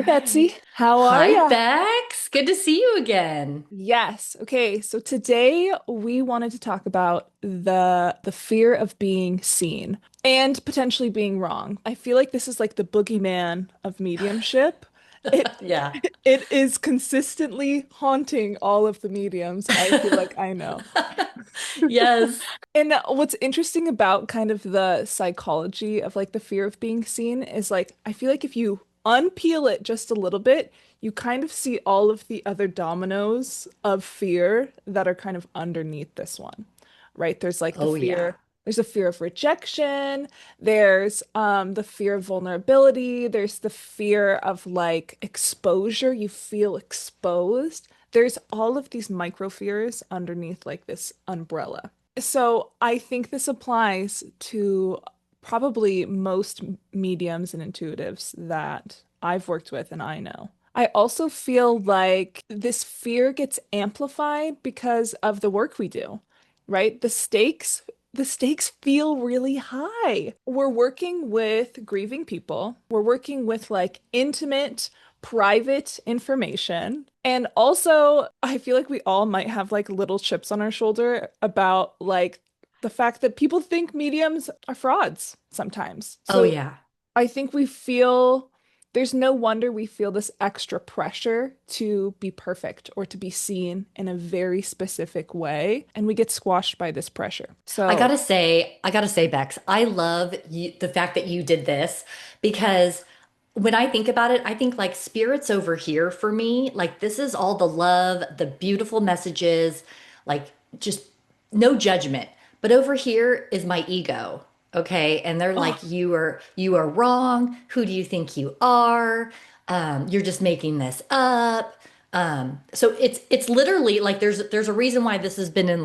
Betsy. right. How are Hi, ya? Bex. Good to see you again. Yes. Okay, so today we wanted to talk about the fear of being seen and potentially being wrong. I feel like this is like the boogeyman of mediumship. It Yeah. it is consistently haunting all of the mediums. I feel like I know. Yes. And what's interesting about kind of the psychology of like the fear of being seen is like I feel like if you unpeel it just a little bit, you kind of see all of the other dominoes of fear that are kind of underneath this one, right? There's like Oh, yeah. there's a fear of rejection, there's the fear of vulnerability, there's the fear of like exposure, you feel exposed. There's all of these micro fears underneath like this umbrella. So I think this applies to probably most mediums and intuitives that I've worked with and I know. I also feel like this fear gets amplified because of the work we do, right? The stakes feel really high. We're working with grieving people. We're working with like intimate, private information. And also, I feel like we all might have like little chips on our shoulder about like the fact that people think mediums are frauds sometimes. Oh, So yeah. I think we feel there's no wonder we feel this extra pressure to be perfect or to be seen in a very specific way, and we get squashed by this pressure. So, I gotta say, Bex, I love the fact that you did this because when I think about it, I think like spirits over here for me, like this is all the love, the beautiful messages, like just no judgment. But over here is my ego. Okay. And they're oh, like, you are wrong. Who do you think you are? You're just making this up. So it's literally like there's a reason why this has been in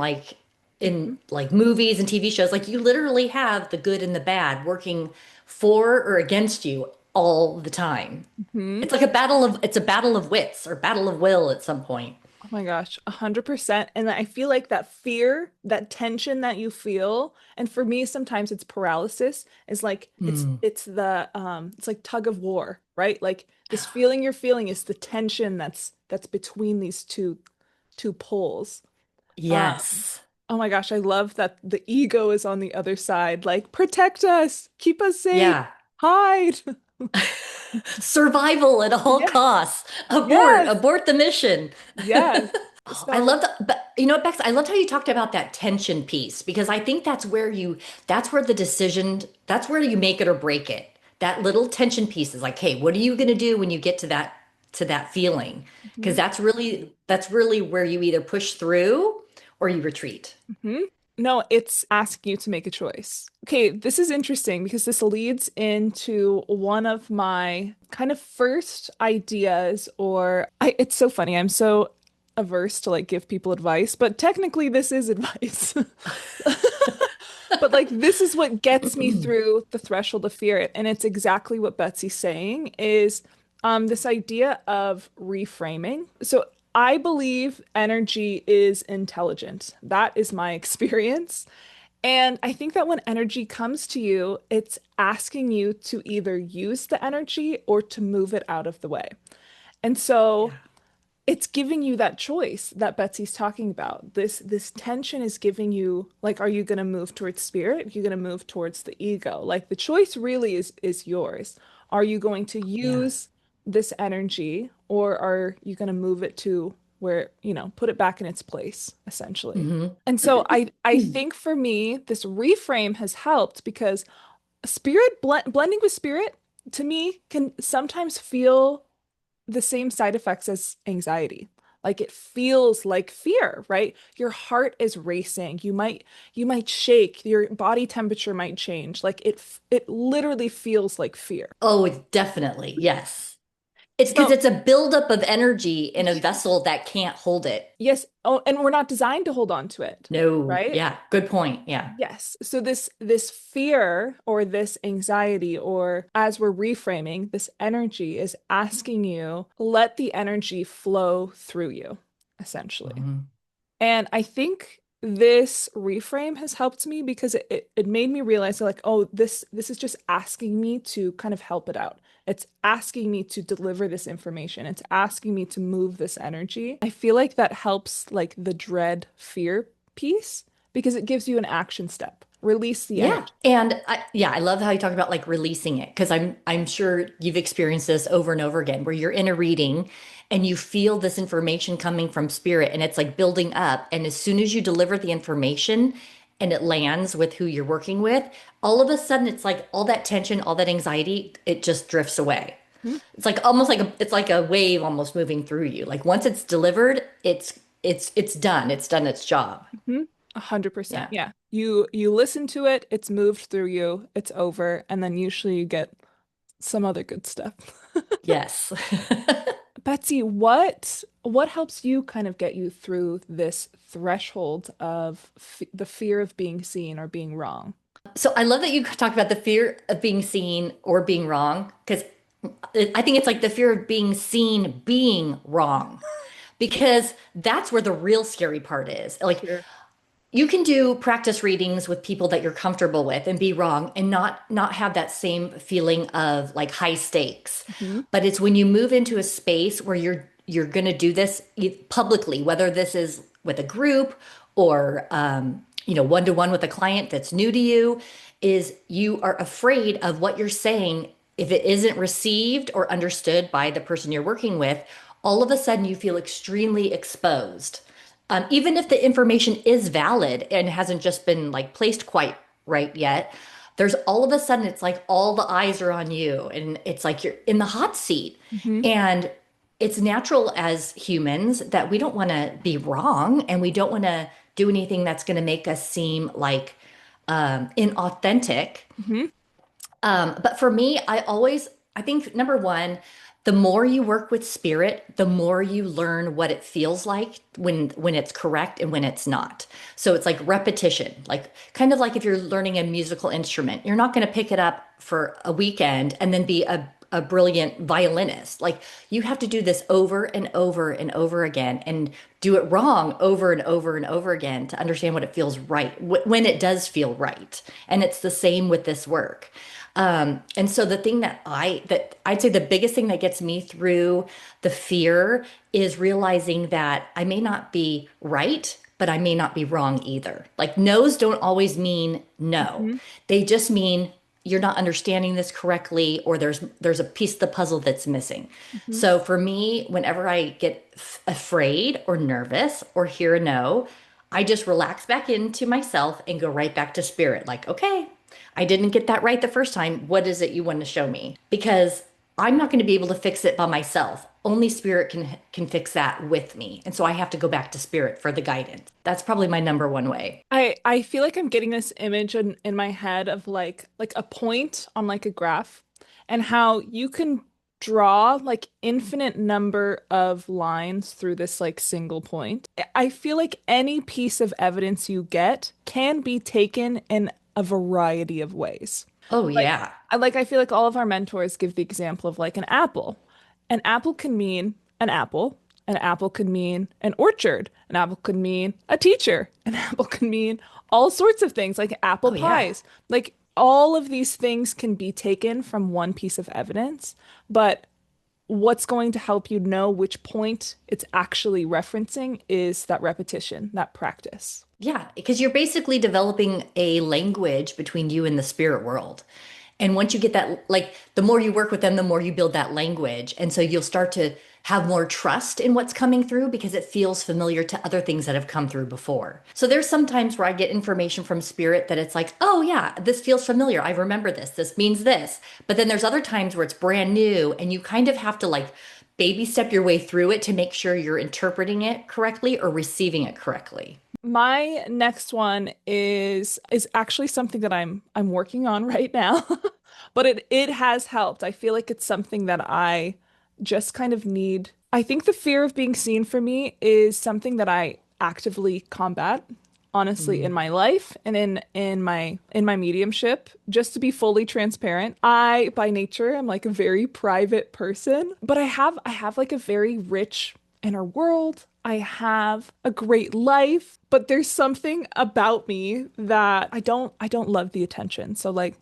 mhm, like movies and TV shows. Like you literally have the good and the bad working for or against you all the time. mhm. It's a battle of wits or battle of will at some point. Oh my gosh, 100%. And I feel like that fear, that tension that you feel, and for me, sometimes it's paralysis, is like Mm. it's like tug of war, right? Like this feeling you're feeling is the tension that's between these two poles. Um, Yes. oh my gosh, I love that the ego is on the other side, like protect us, keep us safe, Yeah. hide. Survival at all Yes, costs. Abort, yes, abort the mission. yes. Oh, I So, love that. But you know what, Bex? I loved how you talked about that tension piece because I think that's where the decision, that's where you make it or break it. That little tension piece is like, hey, what are you going to do when you get to that feeling? Because mhm. that's really where you either push through or you retreat. Hmm. No, it's asking you to make a choice. Okay, this is interesting because this leads into one of my kind of first ideas, it's so funny. I'm so averse to like give people advice, but technically this is advice. But like this is what gets me through the threshold of fear, and it's exactly what Betsy's saying is this idea of reframing. So I believe energy is intelligent. That is my experience. And I think that when energy comes to you, it's asking you to either use the energy or to move it out of the way. And so Yeah. it's giving you that choice that Betsy's talking about. This tension is giving you like, are you going to move towards spirit? Are you going to move towards the ego? Like the choice really is yours. Are you going to Yeah. use this energy or are you going to move it to where, put it back in its place, essentially? Hmm. And so I think for me, this reframe has helped because blending with spirit to me can sometimes feel the same side effects as anxiety. Like it feels like fear, right? Your heart is racing. You might shake, your body temperature might change. Like it literally feels like fear. Oh, definitely. Yes. It's because So, it's a buildup of energy in a vessel that can't hold it. yes, oh, and we're not designed to hold on to it, No. right? Yeah. Good point. Yeah. Yes. So this fear or this anxiety or as we're reframing, this energy is asking you, let the energy flow through you, essentially. Mhm. And I think this reframe has helped me because it made me realize that like, oh, this is just asking me to kind of help it out. It's asking me to deliver this information. It's asking me to move this energy. I feel like that helps like the dread fear piece because it gives you an action step. Release the Yeah. energy. And I love how you talk about like releasing it because I'm sure you've experienced this over and over again where you're in a reading and you feel this information coming from spirit and it's like building up. And as soon as you deliver the information and it lands with who you're working with, all of a sudden it's like all that tension, all that anxiety, it just drifts away. It's like almost like it's like a wave almost moving through you. Like once it's delivered, it's done. It's done its job. Mhm. 100%. Yeah. Yeah. You listen to it, it's moved through you, it's over, and then usually you get some other good stuff. Yes. Betsy, what helps you kind of get you through this threshold of f the fear of being seen or being wrong? So I love that you talk about the fear of being seen or being wrong, because I think it's like the fear of being seen being wrong, because that's where the real scary part is. Like Sure. you can do practice readings with people that you're comfortable with and be wrong and not have that same feeling of like high stakes. Hmm. But it's when you move into a space where you're going to do this publicly, whether this is with a group or one to one with a client that's new to you, is you are afraid of what you're saying if it isn't received or understood by the person you're working with. All of a sudden, you feel extremely exposed, even if the information is valid and hasn't just been like placed quite right yet. There's all of a sudden it's like all the eyes are on you and it's like you're in the hot seat. Hmm. And it's natural as humans that we don't want to be wrong and we don't want to do anything that's going to make us seem like inauthentic. Hmm. But for me, I think number one, the more you work with spirit, the more you learn what it feels like when it's correct and when it's not. So it's like repetition, like kind of like if you're learning a musical instrument, you're not going to pick it up for a weekend and then be a brilliant violinist. Like you have to do this over and over and over again and do it wrong over and over and over again to understand what it feels right when it does feel right. And it's the same with this work. And so the thing that I'd say the biggest thing that gets me through the fear is realizing that I may not be right, but I may not be wrong either. Like no's don't always mean no. Hmm. They just mean you're not understanding this correctly or there's a piece of the puzzle that's missing. Hmm. So for me, whenever I get afraid or nervous or hear a no, I just relax back into myself and go right back to spirit. Like, okay, I didn't get that right the first time. What is it you want to show me? Because I'm not going to be able to fix it by myself. Only spirit can fix that with me. And so I have to go back to spirit for the guidance. That's probably my number one way. I feel like I'm getting this image in my head of like a point on like a graph and how you can draw like infinite number of lines through this like single point. I feel like any piece of evidence you get can be taken in a variety of ways. Oh Like yeah. I feel like all of our mentors give the example of like an apple. An apple can mean an apple. An apple could mean an orchard. An apple could mean a teacher. An apple could mean all sorts of things like apple Oh yeah. pies. Like all of these things can be taken from one piece of evidence, but what's going to help you know which point it's actually referencing is that repetition, that practice. Yeah, because you're basically developing a language between you and the spirit world. And once you get that, like the more you work with them, the more you build that language. And so you'll start to have more trust in what's coming through because it feels familiar to other things that have come through before. So there's some times where I get information from spirit that it's like, oh yeah, this feels familiar. I remember this. This means this. But then there's other times where it's brand new and you kind of have to like baby step your way through it to make sure you're interpreting it correctly or receiving it correctly. My next one is actually something that I'm working on right now, but it has helped. I feel like it's something that I just kind of need. I think the fear of being seen for me is something that I actively combat, honestly, in Mm. my life and in my mediumship. Just to be fully transparent, I by nature am like a very private person, but I have like a very rich inner world. I have a great life, but there's something about me that I don't love the attention. So like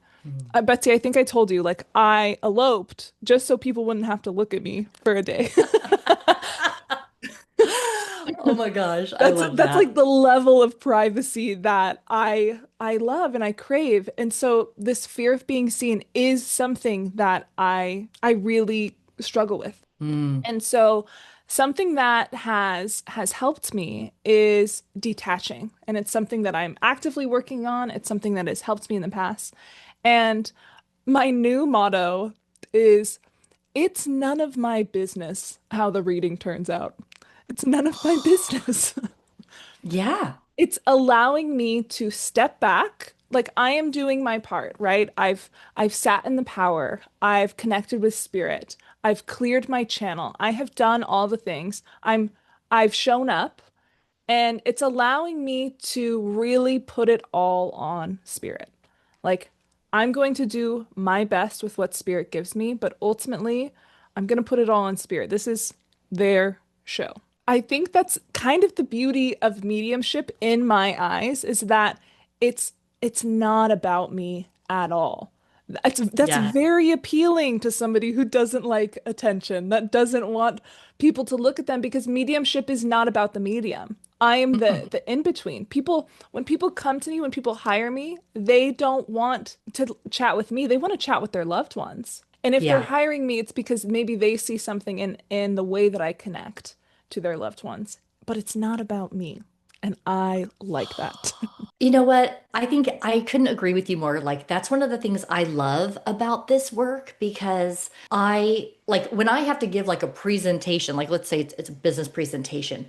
Betsy, I think I told you, like, I eloped just so people wouldn't have to look at me for a day. Oh my gosh, I That's love that's like that. the level of privacy that I love and I crave. And so this fear of being seen is something that I really struggle with. Mm, And so something that has helped me is detaching. And it's something that I'm actively working on. It's something that has helped me in the past. And my new motto is it's none of my business how the reading turns out. It's none of my business. yeah, It's allowing me to step back. Like I am doing my part, right? I've sat in the power. I've connected with spirit. I've cleared my channel. I have done all the things. I've shown up and it's allowing me to really put it all on spirit. Like I'm going to do my best with what spirit gives me, but ultimately I'm going to put it all on spirit. This is their show. I think that's kind of the beauty of mediumship in my eyes is that it's it's not about me at all. That's yeah. very appealing to somebody who doesn't like attention, that doesn't want people to look at them because mediumship is not about the medium. I am Mm-mm. the in between. People when people come to me, when people hire me, they don't want to chat with me. They want to chat with their loved ones. And if they're Yeah. hiring me, it's because maybe they see something in the way that I connect to their loved ones. But it's not about me. And I like that. You know what? I think I couldn't agree with you more. Like, that's one of the things I love about this work because I like when I have to give like a presentation, like let's say it's a business presentation,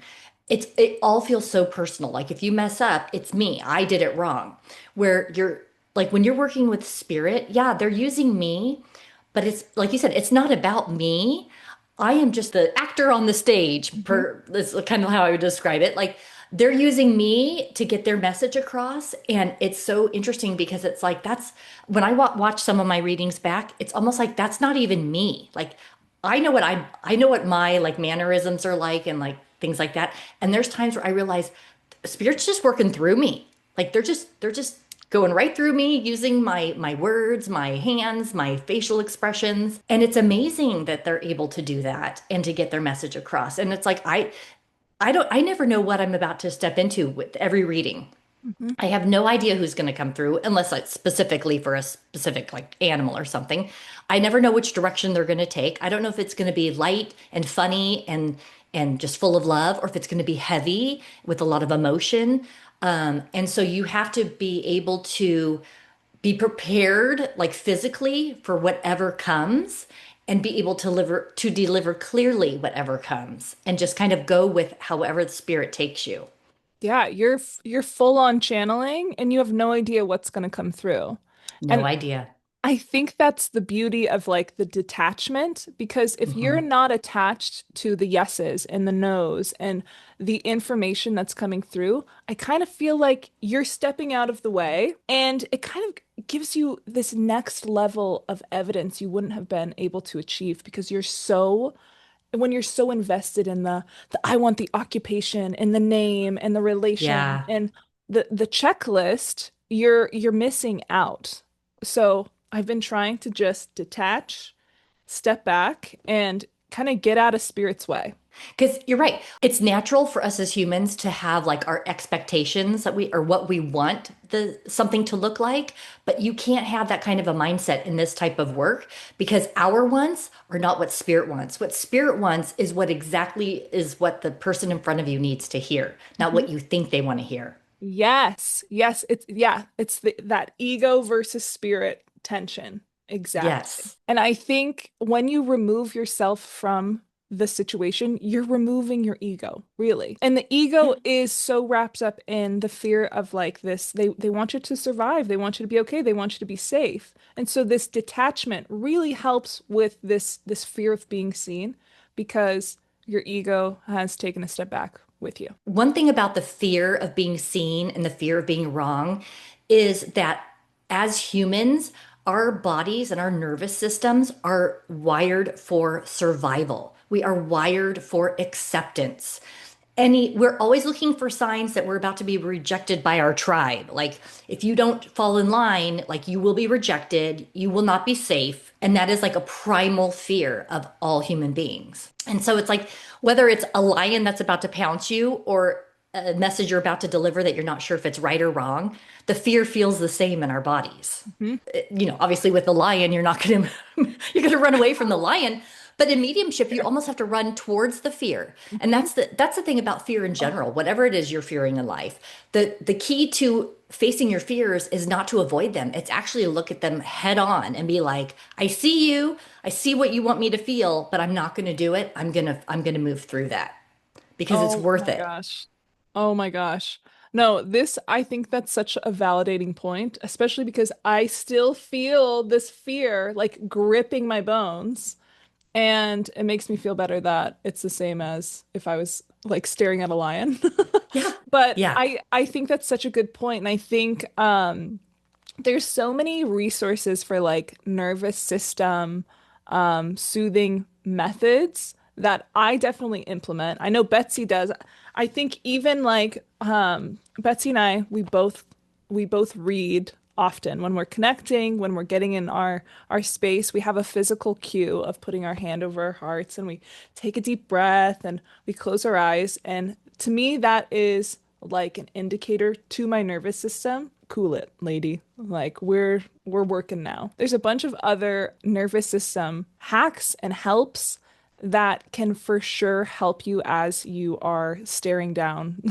it all feels so personal. Like if you mess up, it's me. I did it wrong. Where you're like when you're working with spirit, yeah, they're using me, but it's like you said, it's not about me. I am just the actor on the stage, Mhm. per that's kind of how I would describe it. Like they're using me to get their message across. And it's so interesting because it's like that's when I watch some of my readings back, it's almost like that's not even me. Like I know what my like mannerisms are like and like things like that. And there's times where I realize spirit's just working through me. Like they're just going right through me using my words, my hands, my facial expressions. And it's amazing that they're able to do that and to get their message across. And it's like I never know what I'm about to step into with every reading. Mhm. I have no idea who's going to come through unless it's specifically for a specific like animal or something. I never know which direction they're going to take. I don't know if it's going to be light and funny and just full of love or if it's going to be heavy with a lot of emotion. And so you have to be able to be prepared like physically for whatever comes and be able to deliver clearly whatever comes and just kind of go with however the spirit takes you. Yeah, you're full on channeling and you have no idea what's going to come through. No And idea. I think that's the beauty of like the detachment because if you're Hmm. not attached to the yeses and the nos and the information that's coming through, I kind of feel like you're stepping out of the way and it kind of gives you this next level of evidence you wouldn't have been able to achieve because when you're so invested in the I want the occupation and the name and the relation Yeah. and the checklist, you're missing out. So I've been trying to just detach, step back, and kind of get out of spirit's way. Because you're right. It's natural for us as humans to have like our expectations that we or what we want the something to look like, but you can't have that kind of a mindset in this type of work because our wants are not what spirit wants. What spirit wants is what exactly is what the person in front of you needs to hear, not Mhm. what you think they want to hear. Yes, yes, it's that ego versus spirit tension. Exactly. Yes. And I think when you remove yourself from the situation, you're removing your ego, really. And the ego Yeah. is so wrapped up in the fear of like this, they want you to survive, they want you to be okay, they want you to be safe. And so this detachment really helps with this fear of being seen because your ego has taken a step back with you. One thing about the fear of being seen and the fear of being wrong is that as humans, our bodies and our nervous systems are wired for survival. We are wired for acceptance. we're always looking for signs that we're about to be rejected by our tribe. Like if you don't fall in line, like you will be rejected, you will not be safe. And that is like a primal fear of all human beings. And so it's like whether it's a lion that's about to pounce you or a message you're about to deliver that you're not sure if it's right or wrong, the fear feels the same in our bodies. Mhm. Obviously with the lion, you're not going to you're going to run away from the lion, but in mediumship, you almost have to run towards the fear. And Mhm. that's the thing about fear in Oh, general. Whatever it is you're fearing in life, the key to facing your fears is not to avoid them. It's actually to look at them head on and be like, I see you. I see what you want me to feel, but I'm not going to do it. I'm going to move through that because it's oh worth my it. gosh. Oh my gosh. No, I think that's such a validating point, especially because I still feel this fear like gripping my bones. And it makes me feel better that it's the same as if I was like staring at a lion. Yeah. But Yeah. I think that's such a good point. And I think there's so many resources for like nervous system soothing methods that I definitely implement. I know Betsy does. I think even like Betsy and I, we both read often when we're connecting, when we're getting in our space. We have a physical cue of putting our hand over our hearts and we take a deep breath and we close our eyes. And to me, that is like an indicator to my nervous system. Cool it, lady. Like we're working now. There's a bunch of other nervous system hacks and helps that can for sure help you as you are staring down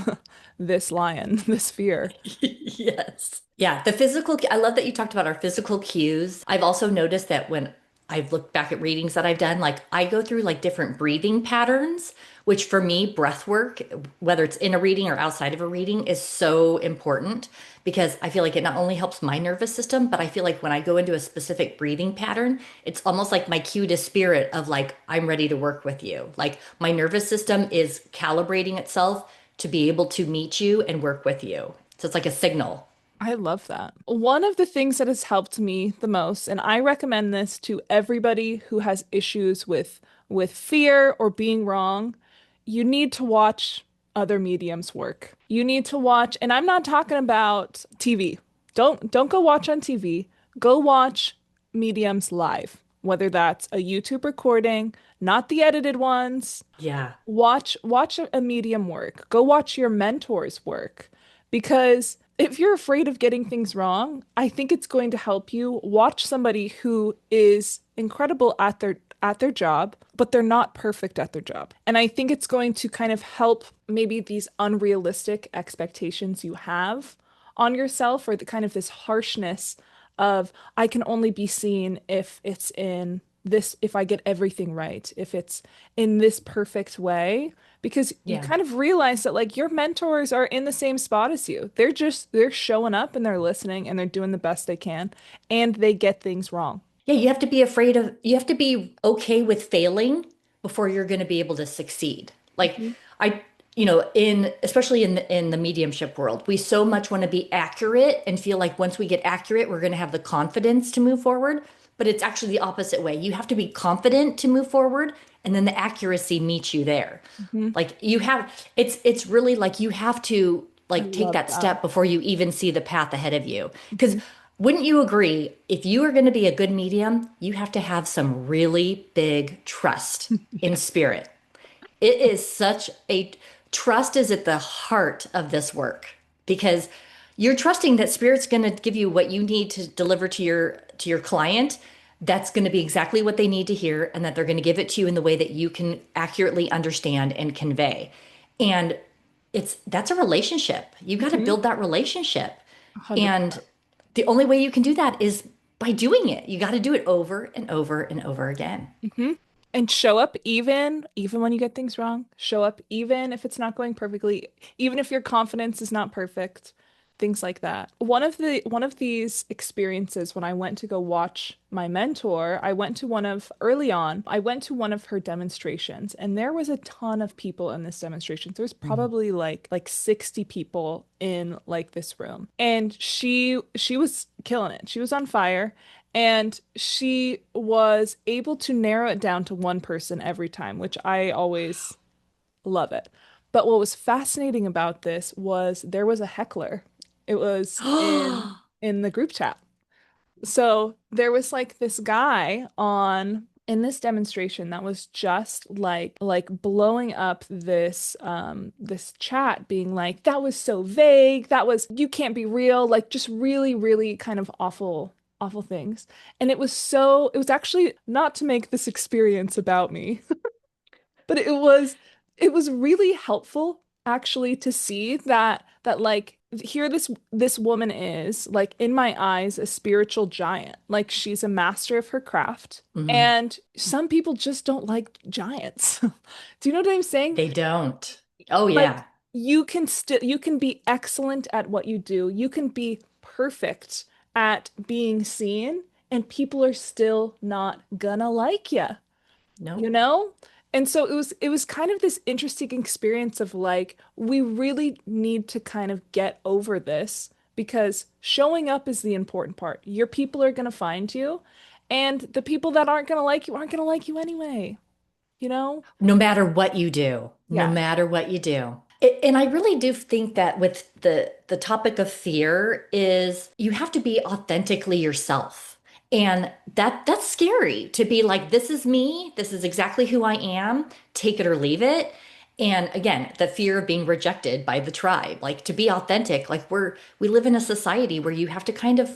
this lion, this fear. Yes. Yeah, the physical, I love that you talked about our physical cues. I've also noticed that when I've looked back at readings that I've done, like I go through like different breathing patterns, which for me, breath work, whether it's in a reading or outside of a reading, is so important because I feel like it not only helps my nervous system, but I feel like when I go into a specific breathing pattern, it's almost like my cue to spirit of like, I'm ready to work with you. Like my nervous system is calibrating itself to be able to meet you and work with you. So it's like a signal. I love that. One of the things that has helped me the most, and I recommend this to everybody who has issues with fear or being wrong, you need to watch other mediums work. You need to watch, and I'm not talking about TV. Don't go watch on TV. Go watch mediums live, whether that's a YouTube recording, not the edited ones. Yeah. Watch a medium work. Go watch your mentors work. Because if you're afraid of getting things wrong, I think it's going to help you watch somebody who is incredible at their job, but they're not perfect at their job. And I think it's going to kind of help maybe these unrealistic expectations you have on yourself or the kind of this harshness of I can only be seen if it's in this, if I get everything right, if it's in this perfect way, because you Yeah. kind of realize that like your mentors are in the same spot as you. They're showing up and they're listening and they're doing the best they can and they get things wrong. Yeah, you have to be okay with failing before you're going to be able to succeed. Like Mhm. I, especially in the mediumship world, we so much want to be accurate and feel like once we get accurate, we're going to have the confidence to move forward. But it's actually the opposite way. You have to be confident to move forward, and then the accuracy meets you there. Mhm. Like it's really like you have to I like take love that that. step before you even see the path ahead of you. Because Mhm. wouldn't you agree, if you are going to be a good medium, you have to have some really big trust in Yeah. spirit. It is such a trust is at the heart of this work because you're trusting that spirit's going to give you what you need to deliver to your client. That's going to be exactly what they need to hear and that they're going to give it to you in the way that you can accurately understand and convey. And that's a relationship. You got to Mhm. build that relationship. 100%. And the only way you can do that is by doing it. You got to do it over and over and over again. Hmm. And show up even when you get things wrong. Show up even if it's not going perfectly, even if your confidence is not perfect, things like that. One of these experiences when I went to go watch my mentor, I went to one of her demonstrations and there was a ton of people in this demonstration. There was Mm. probably like 60 people in like this room. And she was killing it. She was on fire. And she was able to narrow it down to one person every time, which I always love it. But what was fascinating about this was there was a heckler. It was in the group chat. So there was like this guy on in this demonstration that was just like blowing up this chat being like that was so vague, that was you can't be real, like just really really kind of awful things. And it was actually not to make this experience about me, but it was really helpful actually to see that like here this woman is like in my eyes a spiritual giant. Like she's a master of her craft. Mhm. And some people just don't like giants. Do you know what I'm saying? They don't. Oh, Like yeah. you can be excellent at what you do. You can be perfect at being seen and people are still not gonna like you, you Nope. know? And so it was kind of this interesting experience of like we really need to kind of get over this because showing up is the important part. Your people are going to find you, and the people that aren't going to like you aren't going to like you anyway, you know? No matter what you do, no Yeah. matter what you do. And I really do think that with the topic of fear is you have to be authentically yourself. And that's scary to be like, this is me, this is exactly who I am, take it or leave it. And again, the fear of being rejected by the tribe, like to be authentic, like we live in a society where you have to kind of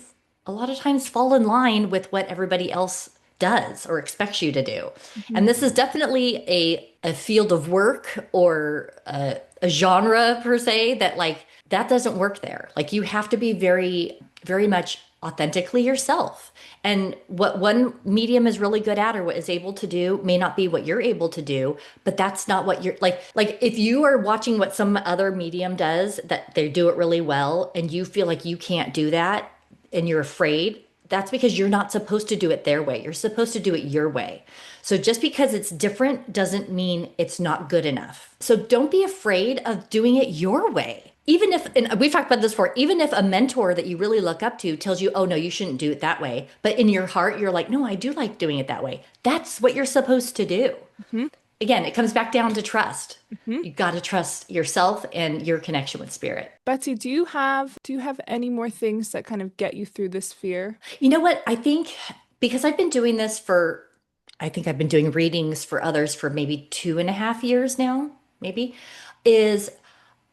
a lot of times fall in line with what everybody else does or expects you to do. And Mhm. this is definitely a field of work or a genre per se that like that doesn't work there. Like you have to be very, very much authentically yourself. And what one medium is really good at or what is able to do may not be what you're able to do, but that's not what you're like if you are watching what some other medium does that they do it really well and you feel like you can't do that and you're afraid, that's because you're not supposed to do it their way. You're supposed to do it your way. So just because it's different doesn't mean it's not good enough. So don't be afraid of doing it your way. Even if, and we've talked about this before, even if a mentor that you really look up to tells you, oh no, you shouldn't do it that way. But in your heart, you're like, no, I do like doing it that way. That's what you're supposed to do. Mhm. Again, it comes back down to trust. Mhm. You got to trust yourself and your connection with spirit. Betsy, do you have any more things that kind of get you through this fear? You know what? I think because I've been doing this for, I think I've been doing readings for others for maybe 2.5 years now, maybe, is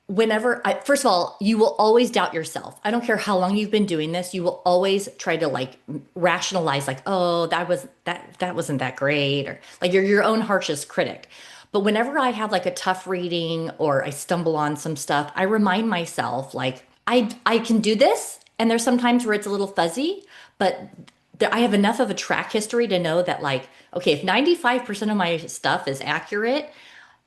whenever I, first of all, you will always doubt yourself. I don't care how long you've been doing this, you will always try to like rationalize, like, oh, that wasn't that great, or like you're your own harshest critic. But whenever I have like a tough reading or I stumble on some stuff, I remind myself like I can do this. And there's sometimes where it's a little fuzzy, but I have enough of a track history to know that like, okay, if 95% of my stuff is accurate,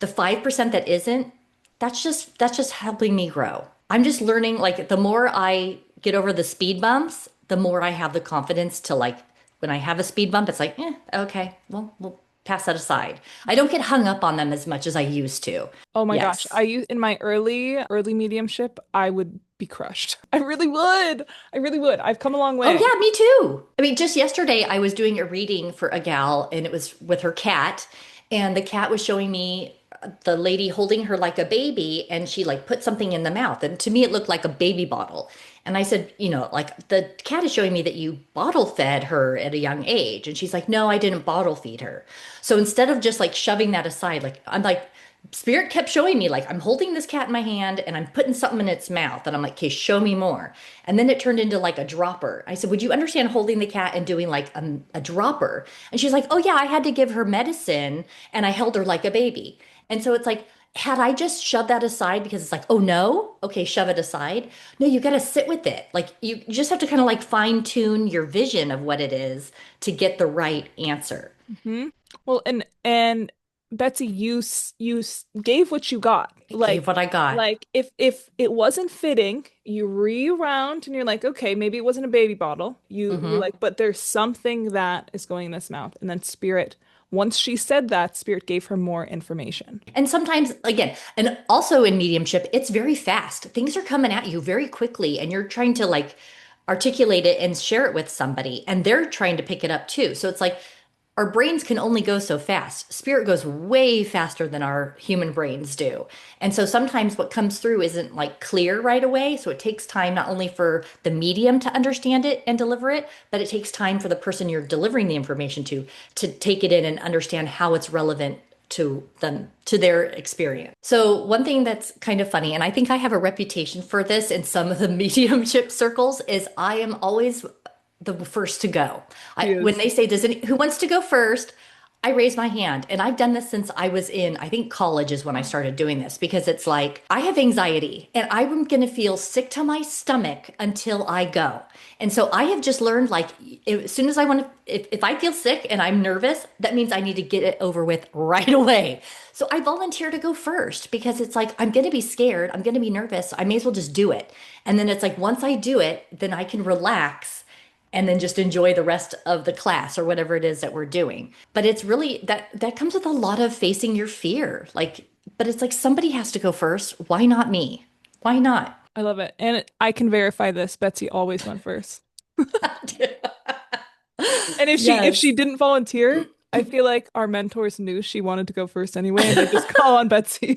the 5% that isn't, that's just helping me grow. I'm just learning like the more I get over the speed bumps, the more I have the confidence to like when I have a speed bump, it's like, okay, well, we'll pass that aside. I don't get hung up on them as much as I used to. Oh my gosh, Yes. in my early mediumship, I would be crushed. I really would. I really would. I've come a long Oh way. yeah, me too. I mean, just yesterday I was doing a reading for a gal and it was with her cat and the cat was showing me the lady holding her like a baby and she like put something in the mouth and to me it looked like a baby bottle. And I said, like the cat is showing me that you bottle fed her at a young age. And she's like, no, I didn't bottle feed her. So instead of just like shoving that aside, like I'm like Spirit kept showing me like I'm holding this cat in my hand and I'm putting something in its mouth and I'm like, okay, show me more. And then it turned into like a dropper. I said, would you understand holding the cat and doing like a dropper? And she's like, oh yeah, I had to give her medicine and I held her like a baby. And so it's like, had I just shoved that aside because it's like, oh no, okay, shove it aside. No, you got to sit with it. Like you just have to kind of like fine tune your vision of what it is to get the right answer. Hmm. Well, and Betsy, gave what you got. Gave what I got. Like if it wasn't fitting, you rewound and you're like, okay, maybe it wasn't a baby bottle. You're Hmm. like, but there's something that is going in this mouth. And then Spirit, once she said that, Spirit gave her more information. And sometimes, again, and also in mediumship, it's very fast. Things are coming at you very quickly, and you're trying to like articulate it and share it with somebody, and they're trying to pick it up too. So it's like our brains can only go so fast. Spirit goes way faster than our human brains do. And so sometimes what comes through isn't like clear right away. So it takes time not only for the medium to understand it and deliver it, but it takes time for the person you're delivering the information to take it in and understand how it's relevant to them, to their experience. So one thing that's kind of funny, and I think I have a reputation for this in some of the mediumship circles, is I am always the first to go. She When is they say, "Does any who wants to go first?" I raise my hand, and I've done this since I was in, I think college is when I started doing this because it's like I have anxiety and I'm going to feel sick to my stomach until I go. And so I have just learned like as soon as I want to, if I feel sick and I'm nervous, that means I need to get it over with right away. So I volunteer to go first because it's like I'm going to be scared, I'm going to be nervous. I may as well just do it. And then it's like once I do it, then I can relax and then just enjoy the rest of the class or whatever it is that we're doing. But it's really that comes with a lot of facing your fear. Like, but it's like somebody has to go first. Why not me? Why not? I love it. And I can verify this. Betsy always went first. And if she Yes. didn't volunteer, I feel like our mentors knew she wanted to go first anyway, and they just call on Betsy.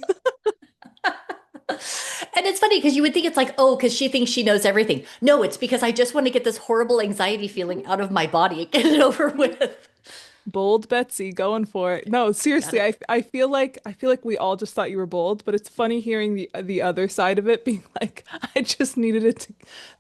And it's funny because you would think it's like, oh, because she thinks she knows everything. No, it's because I just want to get this horrible anxiety feeling out of my body and get it over with. Bold Betsy going for it. No, Got seriously, it. I feel like we all just thought you were bold, but it's funny hearing the other side of it being like, I just needed it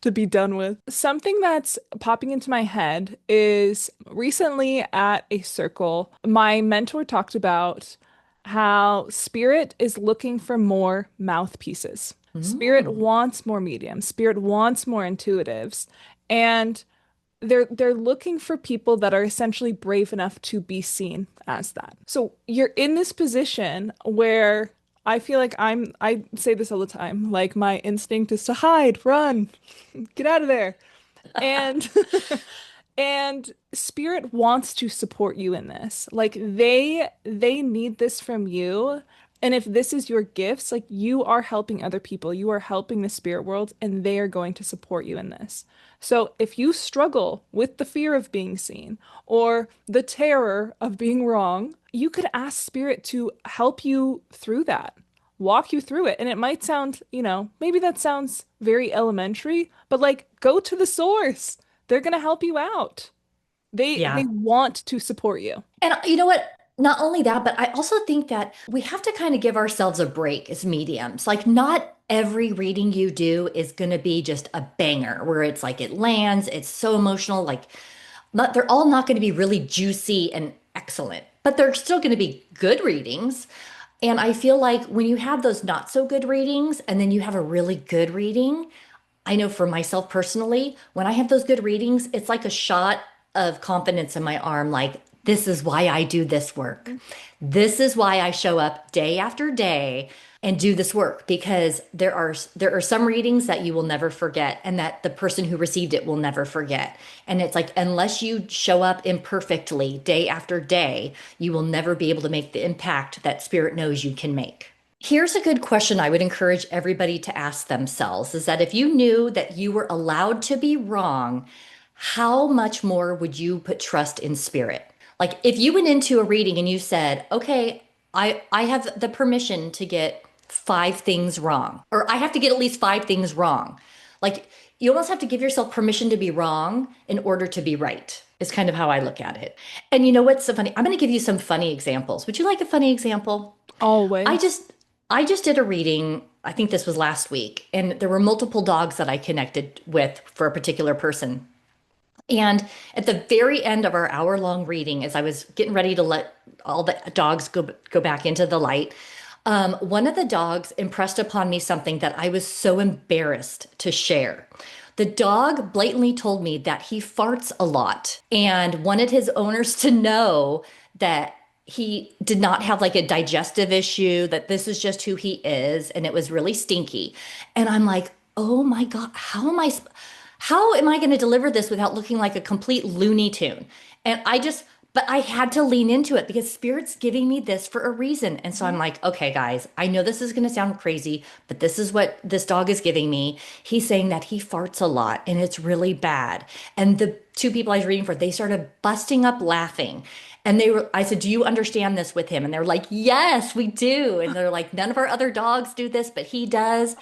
to be done with. Something that's popping into my head is recently at a circle, my mentor talked about how spirit is looking for more mouthpieces. Spirit Mm. wants more mediums. Spirit wants more intuitives. And they're looking for people that are essentially brave enough to be seen as that. So you're in this position where I feel like I say this all the time, like my instinct is to hide, run, get out of there. And and spirit wants to support you in this. Like they need this from you. And if this is your gifts, like you are helping other people, you are helping the spirit world, and they are going to support you in this. So if you struggle with the fear of being seen or the terror of being wrong, you could ask spirit to help you through that, walk you through it. And it might sound, maybe that sounds very elementary, but like go to the source. They're going to help you out. They Yeah. want to support you. And you know what? Not only that, but I also think that we have to kind of give ourselves a break as mediums. Like, not every reading you do is going to be just a banger where it's like it lands, it's so emotional. Like, they're all not going to be really juicy and excellent, but they're still going to be good readings. And I feel like when you have those not so good readings and then you have a really good reading, I know for myself personally, when I have those good readings, it's like a shot of confidence in my arm. Like, this is why I do this work. This is why I show up day after day and do this work because there are some readings that you will never forget and that the person who received it will never forget. And it's like unless you show up imperfectly day after day, you will never be able to make the impact that spirit knows you can make. Here's a good question I would encourage everybody to ask themselves is that if you knew that you were allowed to be wrong, how much more would you put trust in spirit? Like if you went into a reading and you said, okay, I have the permission to get five things wrong, or I have to get at least five things wrong. Like you almost have to give yourself permission to be wrong in order to be right, is kind of how I look at it. And you know what's so funny? I'm going to give you some funny examples. Would you like a funny example? I Always. just I just did a reading, I think this was last week, and there were multiple dogs that I connected with for a particular person. And at the very end of our hour-long reading, as I was getting ready to let all the dogs go back into the light, one of the dogs impressed upon me something that I was so embarrassed to share. The dog blatantly told me that he farts a lot and wanted his owners to know that he did not have like a digestive issue, that this is just who he is, and it was really stinky. And I'm like, oh my God, how am I going to deliver this without looking like a complete Looney Tune? And but I had to lean into it because Spirit's giving me this for a reason. And so I'm like, okay, guys, I know this is going to sound crazy, but this is what this dog is giving me. He's saying that he farts a lot and it's really bad. And the two people I was reading for, they started busting up laughing. And I said, do you understand this with him? And they're like, yes, we do. And they're like, none of our other dogs do this, but he does.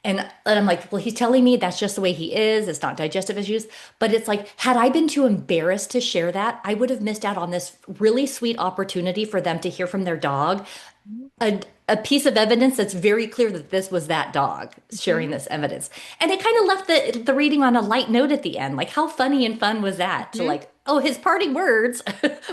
And I'm like, well, he's telling me that's just the way he is. It's not digestive issues. But it's like, had I been too embarrassed to share that, I would have missed out on this really sweet opportunity for them to hear from their dog a piece of evidence that's very clear that this was that dog sharing Mhm. this evidence. And it kind of left the reading on a light note at the end. Like how funny and fun was that to Mhm. like, oh, his parting words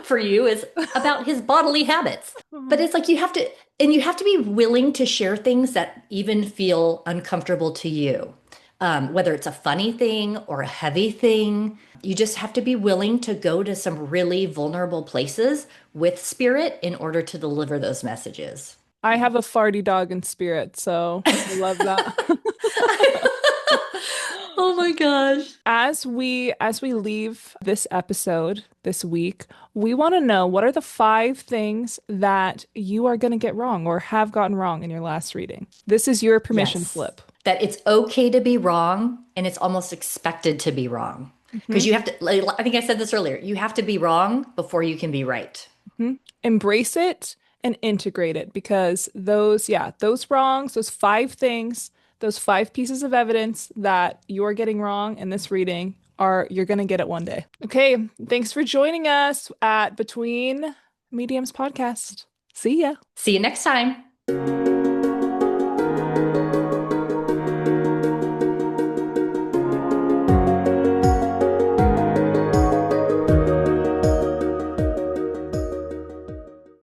for you is about his bodily habits. But Mhm. it's like you have to be willing to share things that even feel uncomfortable to you. Whether it's a funny thing or a heavy thing, you just have to be willing to go to some really vulnerable places with spirit in order to deliver those messages. I have a farty dog in spirit, so I love that. Oh my gosh. As we leave this episode this week, we want to know what are the 5 things that you are going to get wrong or have gotten wrong in your last reading. This is your permission Yes. slip. That it's okay to be wrong and it's almost expected to be wrong. Hmm. Because you have to, like, I think I said this earlier, you have to be wrong before you can be right. Hmm. Embrace it and integrate it because those wrongs, those 5 things, those 5 pieces of evidence that you're getting wrong in this reading are you're going to get it one day. Okay, thanks for joining us at Between Mediums podcast. See ya. See you next time.